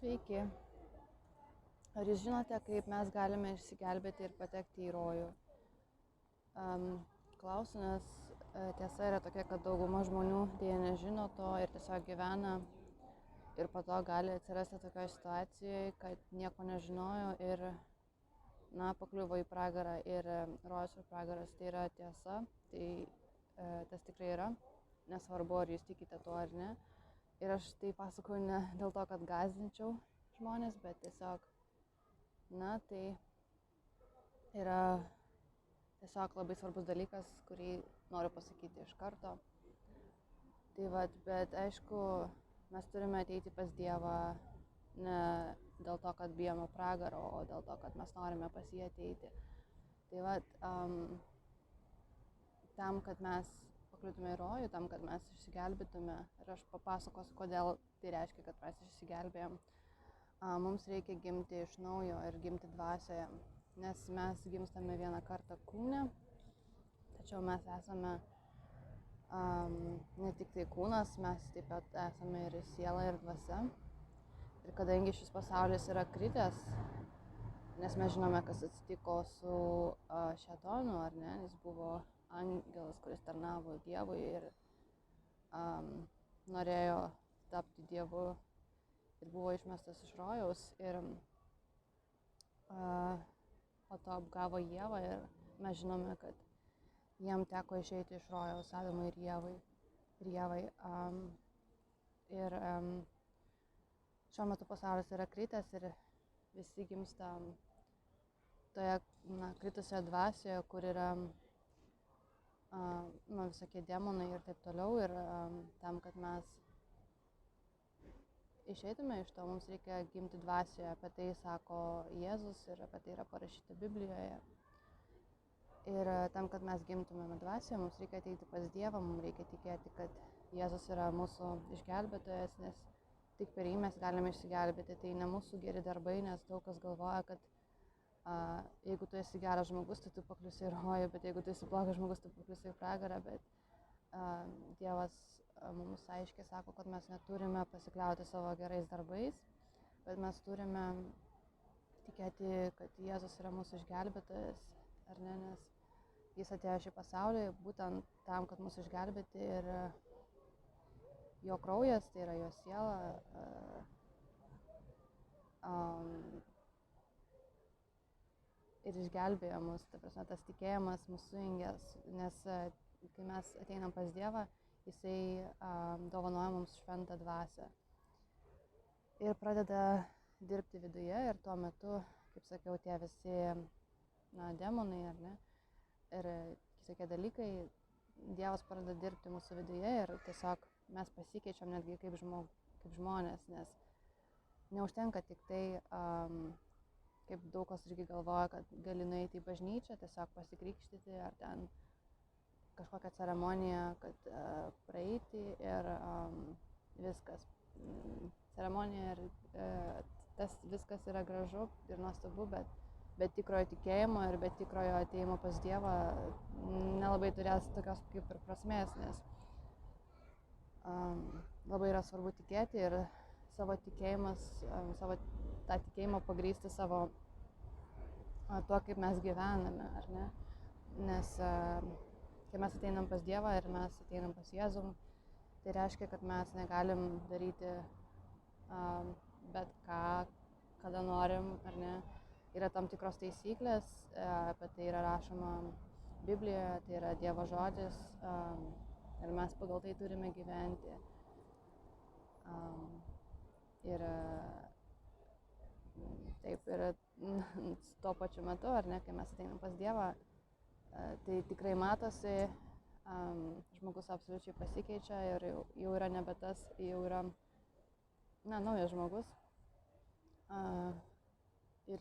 Sveiki. Ar jūs žinote, kaip mes galime išsigelbėti ir patekti į rojų? Klausiu, nes tiesa yra tokia, kad dauguma žmonių dėja nežino to ir tiesiog gyvena ir po to gali atsirasti tokioje situacijoje, kad nieko nežinojo ir pakliuvo į pragarą. Ir rojus ir pragaras tai yra tiesa, tai tas tikrai yra, nesvarbu ar jūs tikite tuo ar ne. Ir aš tai pasakoju ne dėl to, kad gąsdinčiau žmonės, bet tiesiog, tai yra tiesiog labai svarbus dalykas, kurį noriu pasakyti iš karto. Bet aišku, mes turime ateiti pas Dievą ne dėl to, kad bijome pragaro, o dėl to, kad mes norime pas jį ateiti. Tam, kad mes pakliūtume į rojų, tam, kad mes išsigelbėtume, ir aš papasakosiu, kodėl tai reiškia, kad mes išsigelbėjom. Mums reikia gimti iš naujo ir gimti dvasioje, nes mes gimstame vieną kartą kūne, tačiau mes esame ne tik tai kūnas, mes taip pat esame ir siela ir dvasia. Ir kadangi šis pasaulis yra kritęs, nes mes žinome, kas atsitiko su šėtonu, ar ne, jis buvo angelas, kuris tarnavo Dievui ir norėjo tapti Dievu ir buvo išmestas iš rojaus ir po to apgavo Ievą ir mes žinome, kad jiem teko išeiti iš rojaus Adamui ir Ievai. Šiuo metu pasaulis yra kritęs ir visi gimsta toje kritusioje dvasioje, kur yra visokie demonai ir taip toliau. Ir tam, kad mes išeitume iš to, mums reikia gimti dvasioje. Apie tai sako Jėzus ir apie tai yra parašyta Biblijoje. Ir tam, kad mes gimtumėme dvasioje, mums reikia ateiti pas Dievą, mums reikia tikėti, kad Jėzus yra mūsų išgelbėtojas, nes tik per jį mes galime išsigelbėti. Tai ne mūsų geri darbai, nes daug kas galvoja, kad jeigu tu esi geras žmogus, tai tu pakliusi į rojų, bet jeigu tu esi blogas žmogus, tu pakliusi į pragarą. Bet Dievas mums aiškiai sako, kad mes neturime pasikliauti savo gerais darbais, bet mes turime tikėti, kad Jėzus yra mūsų išgelbėtojas, ar ne, nes jis atėjo šį pasaulį būtent tam, kad mūsų išgelbėti, ir jo kraujas, tai yra jo siela, ir išgelbėjo mus. Ta prasme, tas tikėjimas mus sujungia, nes kai mes ateinam pas Dievą, jisai dovanoja mums šventą dvasią ir pradeda dirbti viduje. Ir tuo metu, kaip sakiau, tie visi demonai, ar ne, ir visokie dalykai, Dievas pradeda dirbti mūsų viduje ir tiesiog mes pasikeičiam netgi kaip žmonės, nes neužtenka tik tai, kaip daug kas irgi galvoja, kad gali nueiti į bažnyčią, tiesiog pasikrikštyti ar ten kažkokią ceremoniją, kad praeiti ir viskas. Ceremonija ir tas viskas yra gražu ir nuostabu, bet tikrojo tikėjimo ir be tikrojo atėjimo pas Dievą nelabai turės tokios kaip ir prasmės, nes labai yra svarbu tikėti ir savo tą tikėjimą pagrįsti savo tuo, kaip mes gyvename, ar ne? Nes kai mes ateinam pas Dievą ir mes ateinam pas Jėzų, tai reiškia, kad mes negalim daryti bet ką, kada norim, ar ne? Yra tam tikros taisyklės, apie tai yra rašoma Biblijoje, tai yra Dievo žodis, ir mes pagal tai turime gyventi. Ir taip, ir tuo pačiu metu, ar ne, kai mes ateinam pas Dievą, tai tikrai matosi, žmogus absoliučiai pasikeičia ir jau yra nebe tas, jau yra naujas žmogus. Ir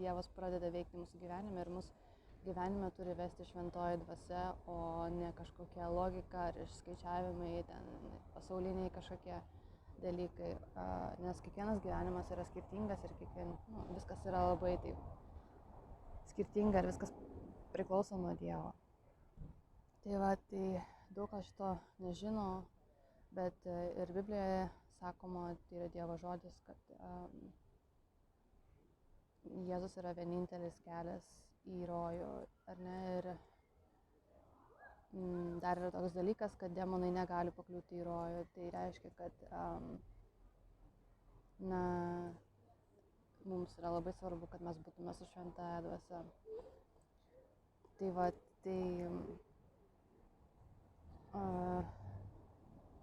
Dievas pradeda veikti mūsų gyvenime ir mūsų gyvenime turi vesti šventoji dvasia, o ne kažkokia logika ar išskaičiavimai, ten pasauliniai kažkokie dalykai, nes kiekvienas gyvenimas yra skirtingas ir viskas yra labai taip skirtinga ir viskas priklauso nuo Dievo. Tai daug kas šito nežino, bet ir Biblijoje sakoma, tai yra Dievo žodis, kad Jėzus yra vienintelis kelias į rojų, ar ne? Ir dar yra toks dalykas, kad demonai negali pakliūti į rojų. Tai reiškia, kad mums yra labai svarbu, kad mes būtume su šventąja dvasia. Tai va,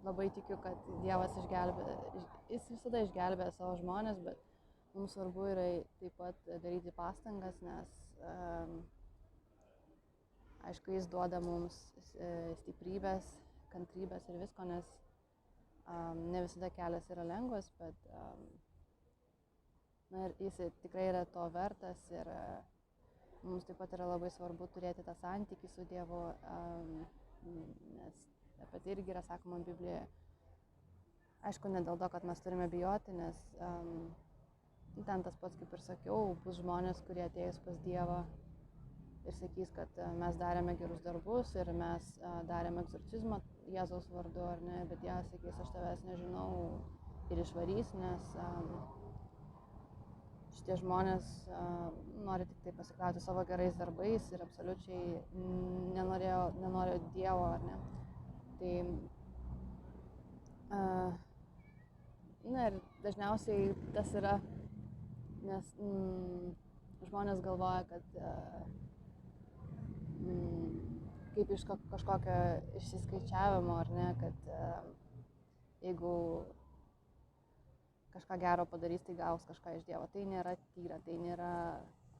labai tikiu, kad Dievas jis visada išgelbėja savo žmonės, bet mums svarbu yra taip pat daryti pastangas, nes aišku, jis duoda mums stiprybės, kantrybės ir visko, nes ne visada kelias yra lengvas, bet ir jis tikrai yra to vertas ir mums taip pat yra labai svarbu turėti tą santykį su Dievu, nes apie tai irgi yra sakoma Biblijoje. Aišku, ne dėl to, kad mes turime bijoti, nes ten tas pats, kaip ir sakiau, bus žmonės, kurie ateis pas Dievą ir sakys, kad mes darėme gerus darbus ir mes darėme egzorcizmą Jėzaus vardu, ar ne, bet Dievas sakys, aš tavęs nežinau ir išvarys, nes šitie žmonės nori tik tai pasikliauti savo gerais darbais ir absoliučiai nenorėjo Dievo, ar ne. Tai, ir dažniausiai tas yra, nes žmonės galvoja, kad kaip iš kažkokio išsiskaičiavimo, ar ne, kad jeigu kažką gero padarys, tai gaus kažką iš Dievo. Tai nėra tyra, tai nėra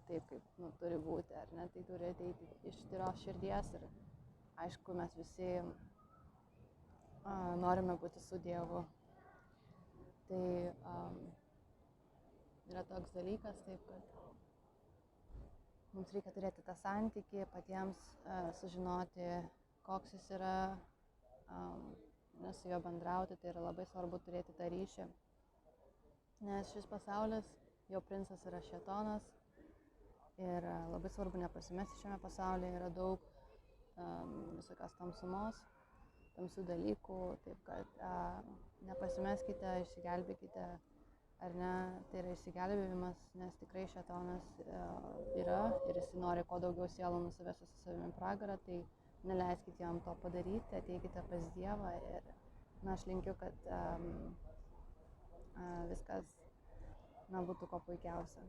taip, kaip turi būti, ar ne, tai turi ateiti iš tyros širdies ir aišku, mes visi norime būti su Dievu. Tai yra toks dalykas, taip, kad mums reikia turėti tą santykį, patiems sužinoti, koks jis yra, su juo bendrauti, tai yra labai svarbu turėti tą ryšį. Nes šis pasaulis, jo princas yra šėtonas ir labai svarbu nepasimesti šiame pasaulyje, yra daug visokios tamsumos, tamsių dalykų, taip kad nepasimeskite, išsigelbėkite, ar ne, tai yra išsigelbėjimas, nes tikrai šėtonas yra ir jis nori kuo daugiau sielų nusivesti su savimi pragarą, tai neleiskite jam to padaryti, ateikite pas Dievą ir aš linkiu, kad viskas būtų kuo puikiausia.